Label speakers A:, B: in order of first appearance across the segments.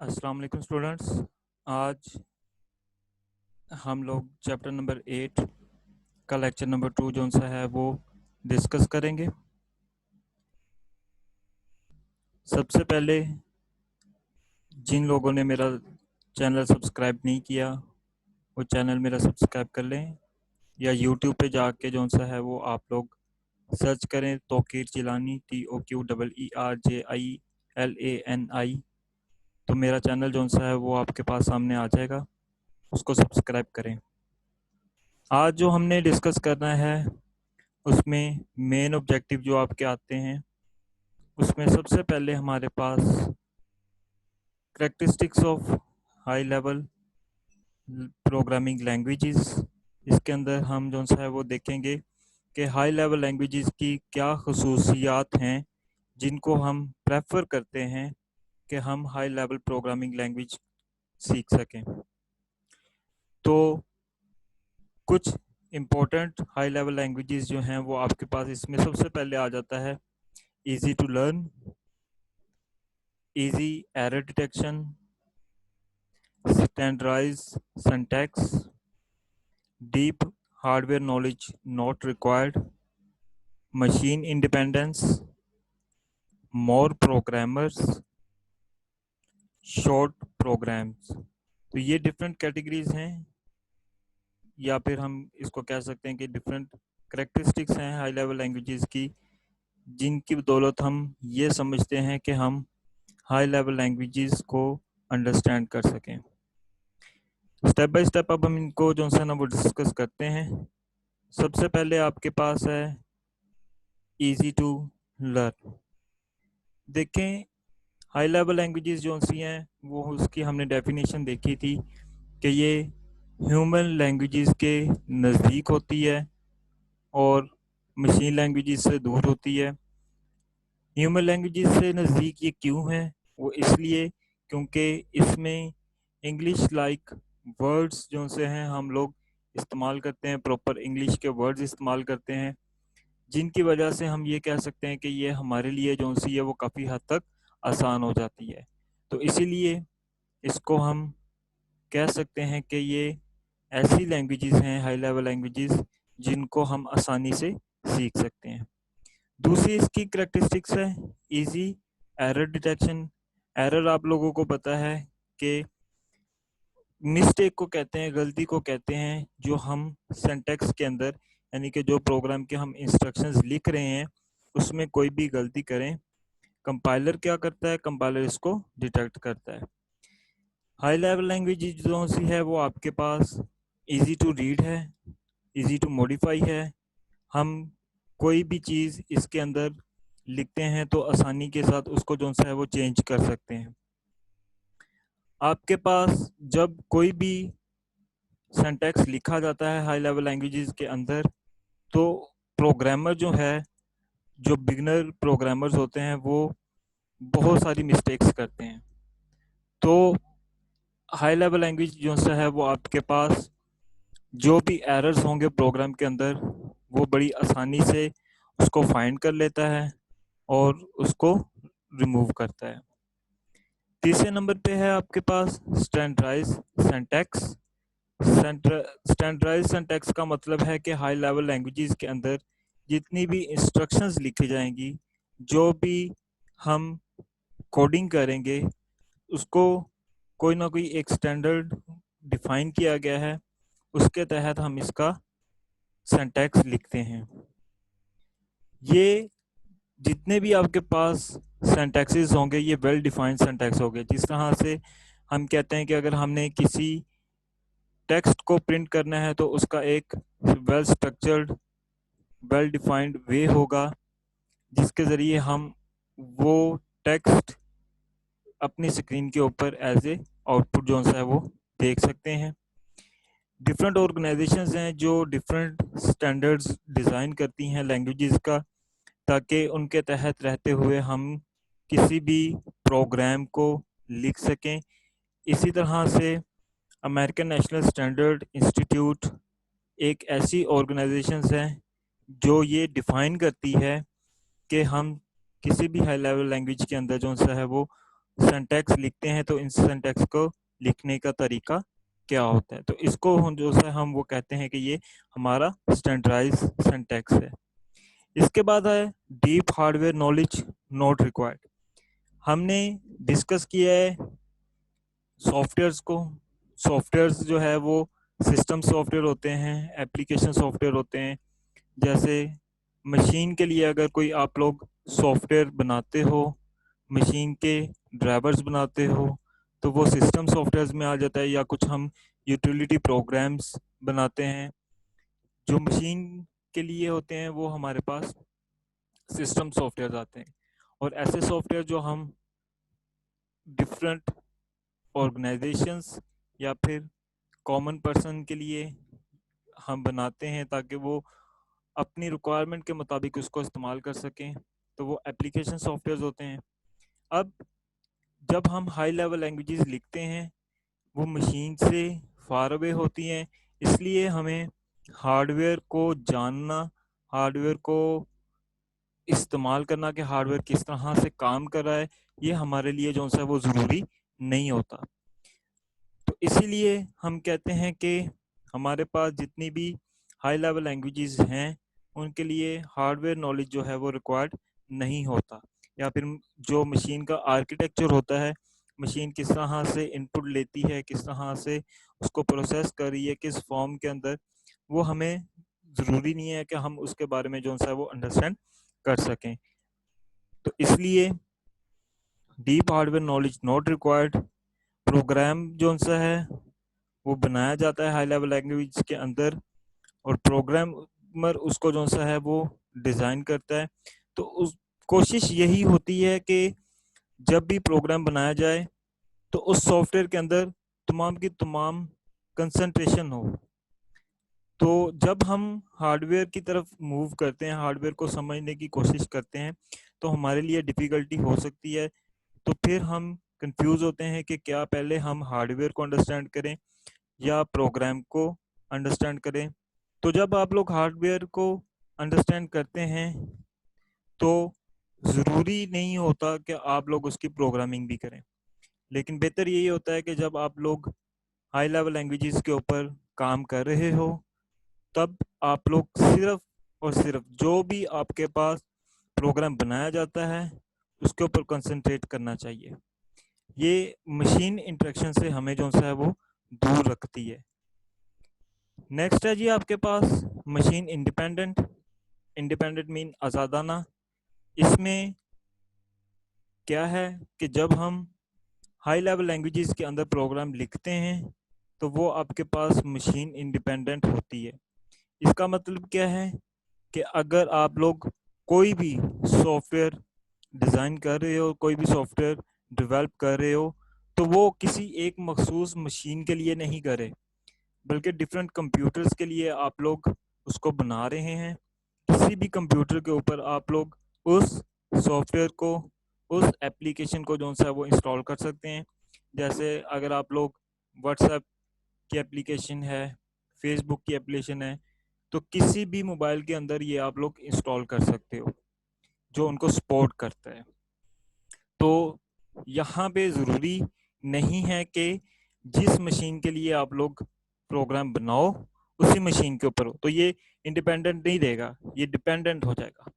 A: अस्सलाम वालेकुम स्टूडेंट्स। आज हम लोग चैप्टर नंबर 8 का लेक्चर नंबर 2 जो सा है वो डिस्कस करेंगे। सबसे पहले जिन लोगों ने मेरा चैनल सब्सक्राइब नहीं किया वो चैनल मेरा सब्सक्राइब कर लें, या यूट्यूब पे जाके जो सा है वो आप लोग सर्च करें तौकीर जिलानी TOQEERJILANI। तो मेरा चैनल जो सा है वो आपके पास सामने आ जाएगा, उसको सब्सक्राइब करें। आज जो हमने डिस्कस करना है उसमें मेन ऑब्जेक्टिव जो आपके आते हैं, उसमें सबसे पहले हमारे पास characteristics of high level programming languages. इसके अंदर हम जो सा है वो देखेंगे कि हाई लेवल लैंग्वेजेस की क्या खसूसियात हैं जिनको हम प्रेफर करते हैं कि हम हाई लेवल प्रोग्रामिंग लैंग्वेज सीख सकें। तो कुछ इम्पोर्टेंट हाई लेवल लैंग्वेजेस जो हैं वो आपके पास इसमें सबसे पहले आ जाता है easy to learn, easy error detection, standardized syntax, deep hardware knowledge not required, machine independence, more programmers, short programs। तो ये डिफरेंट कैटेगरीज हैं, या फिर हम इसको कह सकते हैं कि डिफरेंट करेक्टरिस्टिक्स हैं हाई लेवल लैंग्वेजेस की, जिनकी बदौलत हम ये समझते हैं कि हम हाई लेवल लैंग्वेजेस को अंडरस्टैंड कर सकें। स्टेप बाय स्टेप अब हम इनको जो है ना वो डिस्कस करते हैं। सबसे पहले आपके पास है इजी टू लर्न। देखें, हाई लेवल लैंग्वेजेस जो सी हैं वो उसकी हमने डेफिनेशन देखी थी कि ये ह्यूमन लैंग्वेजेस के नज़दीक होती है और मशीन लैंग्वेजेस से दूर होती है। ह्यूमन लैंग्वेजेस से नज़दीक ये क्यों है? वो इसलिए क्योंकि इसमें इंग्लिश लाइक वर्ड्स जो से हैं हम लोग इस्तेमाल करते हैं, प्रॉपर इंग्लिश के वर्ड्स इस्तेमाल करते हैं, जिनकी वजह से हम ये कह सकते हैं कि ये हमारे लिए जो सी है वो काफ़ी हद तक आसान हो जाती है। तो इसीलिए इसको हम कह सकते हैं कि ये ऐसी लैंग्वेजेस हैं हाई लेवल लैंग्वेजेस जिनको हम आसानी से सीख सकते हैं। दूसरी इसकी करैक्टरिस्टिक्स है इजी एरर डिटेक्शन। एरर आप लोगों को पता है कि मिस्टेक को कहते हैं, गलती को कहते हैं, जो हम सिंटैक्स के अंदर यानी कि जो प्रोग्राम के हम इंस्ट्रक्शंस लिख रहे हैं उसमें कोई भी गलती करें, कंपाइलर क्या करता है? कंपाइलर इसको डिटेक्ट करता है। हाई लेवल लैंग्वेज जो सी है वो आपके पास इजी टू रीड है, इजी टू मॉडिफाई है। हम कोई भी चीज़ इसके अंदर लिखते हैं तो आसानी के साथ उसको जो सा है वो चेंज कर सकते हैं। आपके पास जब कोई भी सिंटैक्स लिखा जाता है हाई लेवल लैंग्वेजेस के अंदर, तो प्रोग्रामर जो है, जो बिगनर प्रोग्रामर्स होते हैं, वो बहुत सारी मिस्टेक्स करते हैं। तो हाई लेवल लैंग्वेज जो सा है वो आपके पास जो भी एरर्स होंगे प्रोग्राम के अंदर वो बड़ी आसानी से उसको फाइंड कर लेता है और उसको रिमूव करता है। तीसरे नंबर पे है आपके पास स्टैंडर्डाइज सिंटैक्स। स्टैंडर्डाइज सिंटैक्स का मतलब है कि हाई लेवल लैंग्वेजेस के अंदर जितनी भी इंस्ट्रक्शंस लिखी जाएंगी, जो भी हम कोडिंग करेंगे, उसको कोई ना कोई एक स्टैंडर्ड डिफाइन किया गया है, उसके तहत हम इसका सिंटैक्स लिखते हैं। ये जितने भी आपके पास सिंटैक्सेस होंगे ये वेल डिफाइंड सिंटैक्स होंगे। जिस तरह से हम कहते हैं कि अगर हमने किसी टेक्स्ट को प्रिंट करना है तो उसका एक वेल स्ट्रक्चर्ड वेल डिफाइंड वे होगा जिसके ज़रिए हम वो टेक्स्ट अपनी स्क्रीन के ऊपर एज ए आउटपुट जो है वो देख सकते हैं। डिफरेंट ऑर्गेनाइजेशंस हैं जो डिफरेंट स्टैंडर्ड्स डिज़ाइन करती हैं लैंग्वेजेस का, ताकि उनके तहत रहते हुए हम किसी भी प्रोग्राम को लिख सकें। इसी तरह से अमेरिकन नेशनल स्टैंडर्ड इंस्टीट्यूट एक ऐसी ऑर्गेनाइजेशन है जो ये डिफ़ाइन करती है कि हम किसी भी हाई लेवल लैंग्वेज के अंदर जो सा है वो सिंटैक्स लिखते हैं तो इन सिंटैक्स को लिखने का तरीका क्या होता है। तो इसको हम जो है हम वो कहते हैं कि ये हमारा स्टैंडर्डाइज सिंटैक्स है। इसके बाद है deep hardware knowledge not required. हमने डिस्कस किया है सॉफ्टवेयर्स को। सॉफ्टवेयर्स जो है वो सिस्टम सॉफ्टवेयर होते हैं, एप्लीकेशन सॉफ्टवेयर होते हैं। जैसे मशीन के लिए अगर कोई आप लोग सॉफ्टवेयर बनाते हो, मशीन के ड्राइवर्स बनाते हो, तो वो सिस्टम सॉफ्टवेयर में आ जाता है। या कुछ हम यूटिलिटी प्रोग्राम्स बनाते हैं जो मशीन के लिए होते हैं, वो हमारे पास सिस्टम सॉफ्टवेयर आते हैं। और ऐसे सॉफ्टवेयर जो हम डिफरेंट ऑर्गेनाइजेशंस या फिर कॉमन पर्सन के लिए हम बनाते हैं ताकि वो अपनी रिक्वायरमेंट के मुताबिक उसको इस्तेमाल कर सकें, तो वो एप्लीकेशन सॉफ्टवेयर होते हैं। अब जब हम हाई लेवल लैंग्वेजेस लिखते हैं वो मशीन से फार अवे होती हैं, इसलिए हमें हार्डवेयर को जानना, हार्डवेयर को इस्तेमाल करना कि हार्डवेयर किस तरह से काम कर रहा है, ये हमारे लिए जो सा वो ज़रूरी नहीं होता। तो इसीलिए हम कहते हैं कि हमारे पास जितनी भी हाई लेवल लैंग्वेजेस हैं उनके लिए हार्डवेयर नॉलेज जो है वो रिक्वायर्ड नहीं होता। या फिर जो मशीन का आर्किटेक्चर होता है, मशीन किस तरह से इनपुट लेती है, किस तरह से उसको प्रोसेस कर रही है, किस फॉर्म के अंदर, वो हमें ज़रूरी नहीं है कि हम उसके बारे में जो सा वो अंडरस्टैंड कर सकें। तो इसलिए deep hardware knowledge not required. Program जो सा है वो बनाया जाता है हाई लेवल लैंग्वेज के अंदर, और प्रोग्रामर उसको जो सा है वो डिज़ाइन करता है। तो उस कोशिश यही होती है कि जब भी प्रोग्राम बनाया जाए तो उस सॉफ्टवेयर के अंदर तमाम की तमाम कंसंट्रेशन हो। तो जब हम हार्डवेयर की तरफ मूव करते हैं, हार्डवेयर को समझने की कोशिश करते हैं, तो हमारे लिए डिफ़िकल्टी हो सकती है। तो फिर हम कंफ्यूज होते हैं कि क्या पहले हम हार्डवेयर को अंडरस्टैंड करें या प्रोग्राम को अंडरस्टैंड करें। तो जब आप लोग हार्डवेयर को अंडरस्टैंड करते हैं तो ज़रूरी नहीं होता कि आप लोग उसकी प्रोग्रामिंग भी करें, लेकिन बेहतर यही होता है कि जब आप लोग हाई लेवल लैंग्वेजेस के ऊपर काम कर रहे हो तब आप लोग सिर्फ और सिर्फ जो भी आपके पास प्रोग्राम बनाया जाता है उसके ऊपर कंसंट्रेट करना चाहिए। ये मशीन इंटरेक्शन से हमें जो सा है वो दूर रखती है। नेक्स्ट है जी आपके पास मशीन इंडिपेंडेंट। इंडिपेंडेंट मीन आज़ादाना। इसमें क्या है कि जब हम हाई लेवल लैंग्वेजेस के अंदर प्रोग्राम लिखते हैं तो वो आपके पास मशीन इंडिपेंडेंट होती है। इसका मतलब क्या है कि अगर आप लोग कोई भी सॉफ्टवेयर डिज़ाइन कर रहे हो, कोई भी सॉफ्टवेयर डेवलप कर रहे हो, तो वो किसी एक मखसूस मशीन के लिए नहीं कर रहे, बल्कि डिफरेंट कंप्यूटर्स के लिए आप लोग उसको बना रहे हैं। किसी भी कंप्यूटर के ऊपर आप लोग उस सॉफ्टवेयर को, उस एप्लीकेशन को जो सा वो इंस्टॉल कर सकते हैं। जैसे अगर आप लोग व्हाट्सएप की एप्लीकेशन है, फेसबुक की एप्लीकेशन है, तो किसी भी मोबाइल के अंदर ये आप लोग इंस्टॉल कर सकते हो जो उनको सपोर्ट करता है। तो यहाँ पे ज़रूरी नहीं है कि जिस मशीन के लिए आप लोग प्रोग्राम बनाओ उसी मशीन के ऊपर हो, तो ये इंडिपेंडेंट नहीं रहेगा, ये डिपेंडेंट हो जाएगा।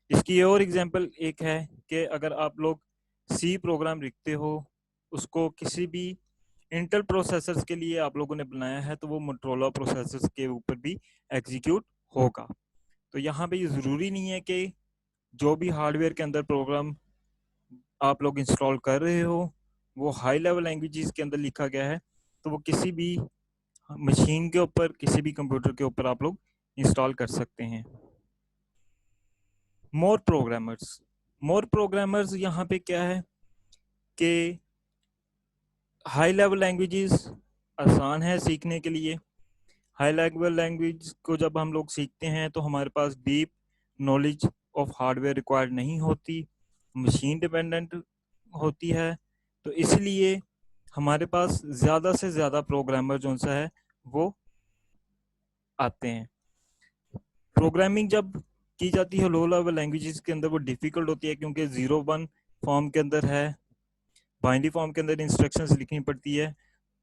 A: इसकी और एग्जांपल एक है कि अगर आप लोग सी प्रोग्राम लिखते हो, उसको किसी भी इंटेल प्रोसेसर्स के लिए आप लोगों ने बनाया है, तो वो मोटोरोला प्रोसेसर्स के ऊपर भी एग्जीक्यूट होगा। तो यहाँ पे ये ज़रूरी नहीं है कि जो भी हार्डवेयर के अंदर प्रोग्राम आप लोग इंस्टॉल कर रहे हो वो हाई लेवल लैंग्वेजेस के अंदर लिखा गया है, तो वो किसी भी मशीन के ऊपर, किसी भी कंप्यूटर के ऊपर आप लोग इंस्टॉल कर सकते हैं। मोर प्रोग्रामर्स यहाँ पे क्या है कि हाई लेवल लैंग्वेजेस आसान है सीखने के लिए। हाई लेवल लैंग्वेज को जब हम लोग सीखते हैं तो हमारे पास deep knowledge of hardware required नहीं होती, मशीन डिपेंडेंट होती है। तो इसलिए हमारे पास ज़्यादा से ज़्यादा प्रोग्रामर जो सा है वो आते हैं। प्रोग्रामिंग जब की जाती है लो लेवल लैंग्वेजेस के अंदर वो डिफ़िकल्ट होती है क्योंकि 0-1 फॉर्म के अंदर है। बाइनरी फॉर्म के अंदर इंस्ट्रक्शंस लिखनी पड़ती है,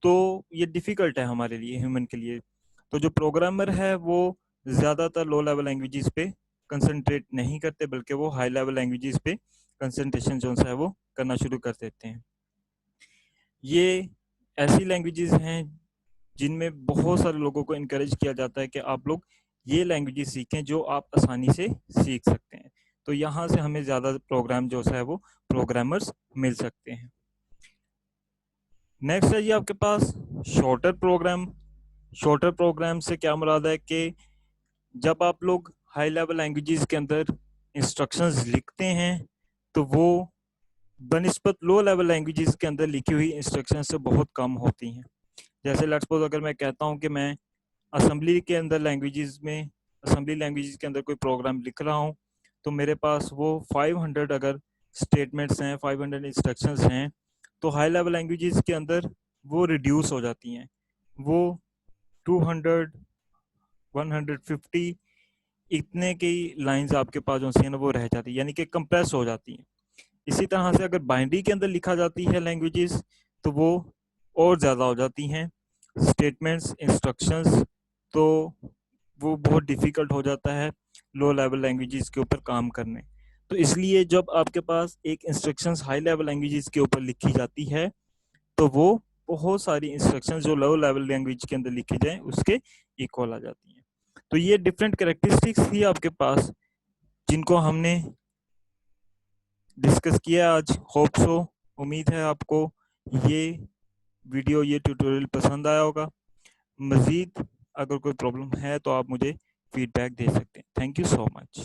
A: तो ये डिफ़िकल्ट है हमारे लिए, ह्यूमन के लिए। तो जो प्रोग्रामर है वो ज़्यादातर लो लेवल लैंग्वेजेस पे कंसंट्रेट नहीं करते, बल्कि वो हाई लेवल लैंग्वेजेस पे कंसंट्रेशन जो है वो करना शुरू कर देते हैं। ये ऐसी लैंग्वेजेस हैं जिनमें बहुत सारे लोगों को इनकरेज किया जाता है कि आप लोग ये लैंग्वेजेस सीखें जो आप आसानी से सीख सकते हैं। तो यहाँ से हमें ज़्यादा प्रोग्राम जो है वो प्रोग्रामर्स मिल सकते हैं। नेक्स्ट है जी आपके पास शॉर्टर प्रोग्राम। शॉर्टर प्रोग्राम से क्या मुराद है कि जब आप लोग हाई लेवल लैंग्वेजेस के अंदर इंस्ट्रक्शंस लिखते हैं तो वो बनिस्बत लो लेवल लैंग्वेजेस के अंदर लिखी हुई इंस्ट्रक्शन से बहुत कम होती हैं। जैसे लेट्स सपोज अगर मैं कहता हूँ कि मैं असेंबली के अंदर असेंबली लैंग्वेजेस के अंदर कोई प्रोग्राम लिख रहा हूँ, तो मेरे पास वो 500 अगर स्टेटमेंट्स हैं, 500 इंस्ट्रक्शंस हैं, तो हाई लेवल लैंग्वेजेस के अंदर वो रिड्यूस हो जाती हैं। वो 200, 150 इतने की लाइंस आपके पास जो है ना वो रह जाती है, यानी कि कंप्रेस हो जाती हैं। इसी तरह से अगर बाइनरी के अंदर लिखा जाती है लैंग्वेजेस, तो वो और ज़्यादा हो जाती हैं स्टेटमेंट्स, इंस्ट्रक्शंस, तो वो बहुत डिफ़िकल्ट हो जाता है लो लेवल लैंग्वेजेस के ऊपर काम करने। तो इसलिए जब आपके पास एक इंस्ट्रक्शंस हाई लेवल लैंग्वेजेस के ऊपर लिखी जाती है, तो वो बहुत सारी इंस्ट्रक्शंस जो लो लेवल लैंग्वेज के अंदर लिखी जाए उसके इक्वल आ जाती हैं। तो ये डिफरेंट कैरेक्टरिस्टिक्स थी आपके पास जिनको हमने डिस्कस किया आज। होप सो, उम्मीद है आपको ये वीडियो, ये ट्यूटोरियल पसंद आया होगा। मज़ीद अगर कोई प्रॉब्लम है तो आप मुझे फीडबैक दे सकते हैं। Thank you so much.